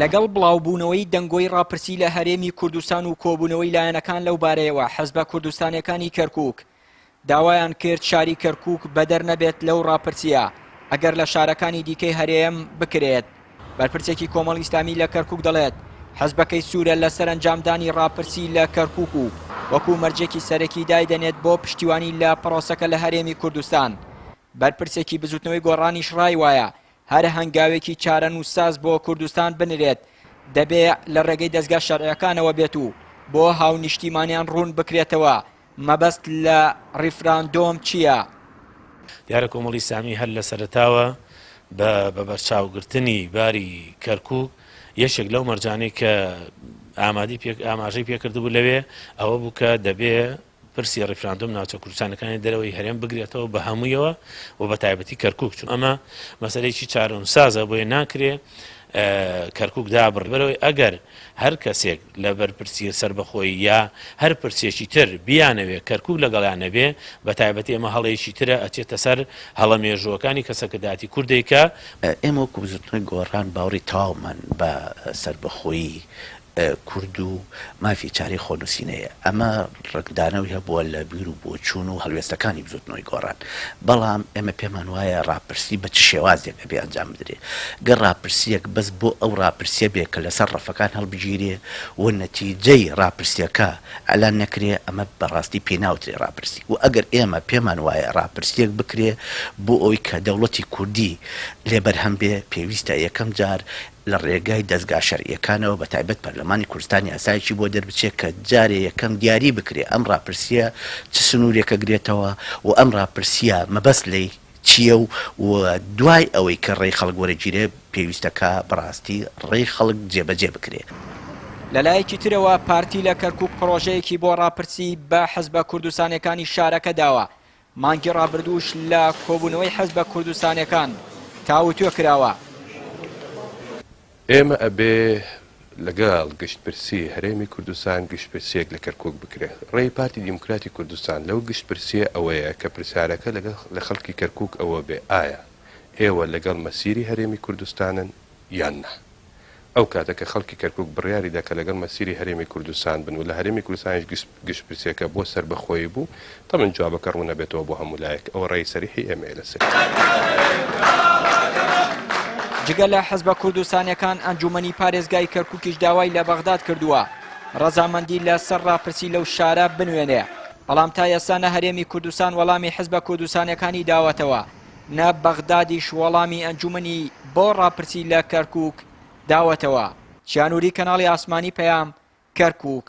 لەگەڵ بڵاوبوونەوەی دەنگۆی راپرسی لە هەرێمی کوردستان و کۆبوونەوەی لایەنەکان لەو بارەیەوە حەزبە کوردستانیەکانی کەرکووک داوایان کرد شاری کەرکووک بەدەر نەبێت لەو راپرسیە ئەگەر لە شارەکانی دیکەی هەرێم بکرێت. بەرپرسێکی کۆمەڵی ئیسلامی لە کەرکووک دەڵێت حەزبەکەی سوورە لە سەرنجامدانی راپرسی لە کەرکووک و وەکو مەرجێکی سەرەکی دایدەنێت بۆ پشتیوانی لە پرۆسەکە لە هەرێمی کوردستان. بەرپرسێکی بزوتنەوەی گۆڕانیش ڕای وایە هەر هەنگاوێکی چارەنووسساز بۆ کوردستان بنرێت دەبێت لە ڕێگەی دەستگا شەرعیەکانەوە بێت و بۆ هاونیشتیمانیان ڕوون بکرێتەوە. مەبەست لە ڕیفراندۆم چییە؟ دیارە کۆمەڵی ئیسلامی هەر لە سەرەتاوە بە بەرچاوگرتنی باری کەرکووک یەشێک لەو مەرجانەی کە ئاماژەی پێکردبوو لەوێ ئەوە بوو کە دەبێت پرسی ڕیفراندۆم ناوچە کوردستانەکانی دەرەوەی هەرێم بگرێتەوە بە هەموویەوە و بە تایبەتی کەرکووک چوون ئەمە مەسەلەیەکی چارەنووسسازە بۆیە ناکرێ کەرکووک دابڕبەرەوەی ئەگەر هەر کەسێک لە بەرپرسی سربەخۆی یا هەر پرسێکی تر بیانەوێ کەرکووک لەگەڵیانە بێ بە تایبەتی ئەمە هەڵەیەکی ترە ئەچێتە سەر هەڵە مێژووەکانی کەسەکە داهاتی کوردێکە. ئێمە وەکو بزوتنەوەی گۆڕان باوەڕی تاومان بە سربەخۆیی کورد و مافی چاری خۆنووسینەیە ئەمە ڕێکدانەوەی هەبووە لە بیر و بۆچوون و هەڵوێستەکانی بزوتنەوەی گۆڕان. بەڵام ئێمە پێمان وایە ڕاپرسی بە چ شێوازێک ئەبێ ئەنجام بدرێت. گەر ڕاپرسیەک بەس بۆ ئەو ڕاپرسیە بێ کە لەسەر ڕەفەکان هەڵبگیرێ و نەتیجەی ڕاپرسیەکە ئەلان نەکرێ ئەمە بەڕاستی پێناوترێ ڕاپرسی. و ئەگەر ئێمە پێمان وایە ڕاپرسیەک بکرێ بۆ ئەوی کە دەوڵەتی کوردی لێبەرهەم بێ پێویستە یەکەم جار لە ڕێگای دەستگا شەرعیەکانەوە بە تایبەت پەرلەمانی کوردستانی ئاسایشی بۆ دەربچێت کە جارێ یەکەم دیاری بکرێ ئەم ڕاپرسیە چ سنوورێکە گرێتەوە و ئەم ڕاپرسیە مەبەست لی چییە و دوای ئەوەی کە ڕێی خەڵک وەرەگیرێ پێویستەکە بەڕاستی ڕێی خەڵک جێبەجێ بکرێ. لەلایەکی ترەوە پارتی لە کەرکووک پرۆژەیەکی بۆ ڕاپرسی بە حەزبە کوردستانیەکانی شارەکە داوە. مانگی ڕابردووش لە کۆبوونەوەی حەزبە کوردستانیەکان تاوتوێ کراوە. ئێمە ئەبێ لەگەڵ گشتپرسی هەرێمی کوردستان گشتپرسیەک لە کەرکووک بکرێت. ڕێی پارتی دیموکراتی کوردستان لەو گشتپرسیە ئەوەیە کە پرسیارەکە لە خەڵکی کەرکووک ئەوە بێ ئایا ئێوە لەگەڵ مەسیری هەرێمی کوردستانن یان نا. ئەو کاتەکە خەڵکی کەرکووک بڕیاری دا کە لەگەڵ مەسیری هەرێمی کوردستان بن و لە هەرێمی کوردستانیش گشتپرسیەکە بۆ سربەخۆیی بوو تەمەن جوابەکە ڕوونەبێتەوە بۆ هەموو لایەک. ئەوە ڕێی سەریحی ئێمە لەسەر. جگە لە حەزبە کوردستانیەکان ئەنجومەنی پارێزگای کەرکووکیش داوای لە بەغداد کردووە ڕەزامەندی لە سەر ڕاپرسی لەو شارە بنوێنێ. بەڵام تا ئێستا نە هەرێمی کوردستان وەڵامی حەزبە کوردستانیەکانی داوەتەوە نە بەغدادیش وەڵامی ئەنجومەنی بۆ ڕاپرسی لە کەرکووک داوەتەوە. چیانووری کەناڵی ئاسمانی پەیام کەرکووک.